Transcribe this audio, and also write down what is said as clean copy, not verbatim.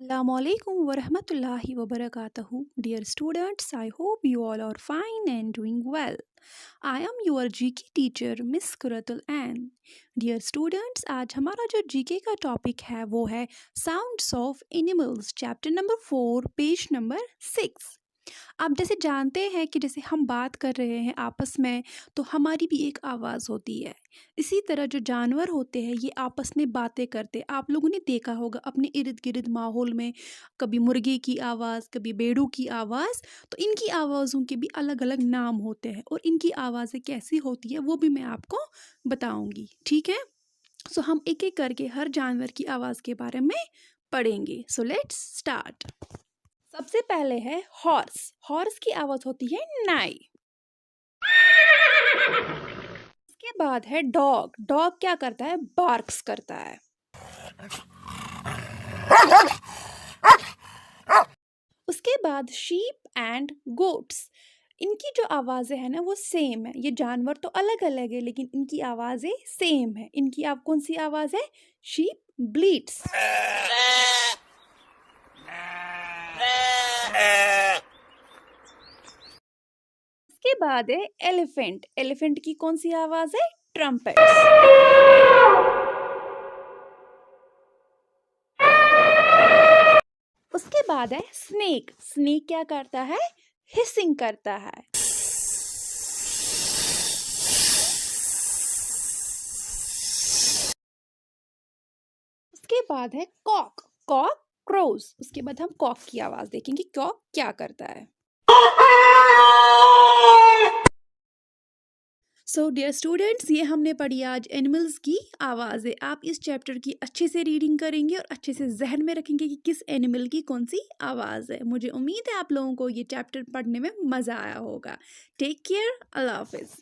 Assalamualaikum warahmatullahi wabarakatuh. Dear students, I hope you all are fine and doing well. I am your GK teacher Miss Kuratul Ann. Dear students, आज हमारा जो GK का topic है वो है Sounds of Animals, chapter number 4, page number 6. आप जैसे जानते हैं कि जैसे हम बात कर रहे हैं आपस में तो हमारी भी एक आवाज़ होती है। इसी तरह जो जानवर होते हैं ये आपस में बातें करते, आप लोगों ने देखा होगा अपने इर्द गिर्द माहौल में, कभी मुर्गे की आवाज़, कभी भेड़ों की आवाज़। तो इनकी आवाज़ों के भी अलग अलग नाम होते हैं और इनकी आवाज़ें कैसी होती है वो भी मैं आपको बताऊंगी, ठीक है। सो हम एक एक करके हर जानवर की आवाज़ के बारे में पढ़ेंगे। So let's start. सबसे पहले है हॉर्स। हॉर्स की आवाज होती है नाई। इसके बाद है डॉग। डॉग क्या करता है? बार्क्स करता है। उसके बाद शीप एंड गोट्स। इनकी जो आवाज़ें हैं ना वो सेम है। ये जानवर तो अलग अलग है लेकिन इनकी आवाज़ें सेम है। इनकी आप कौन सी आवाज़ है? शीप ब्लीट्स। इसके बाद है एलिफेंट। एलिफेंट की कौन सी आवाज़ है? ट्रम्पेट्स। उसके बाद है स्नेक। स्नेक क्या करता है? हिसिंग करता है। उसके बाद है कॉक। Kock crows. उसके बाद हम कॉक की आवाज देखेंगे, कॉक क्या करता है। सो डियर स्टूडेंट्स, ये हमने पढ़ी आज एनिमल्स की आवाज़ें। आप इस चैप्टर की अच्छे से रीडिंग करेंगे और अच्छे से जहन में रखेंगे कि किस एनिमल की कौन सी आवाज़ है। मुझे उम्मीद है आप लोगों को ये चैप्टर पढ़ने में मज़ा आया होगा। टेक केयर, अल्लाह हाफिज़।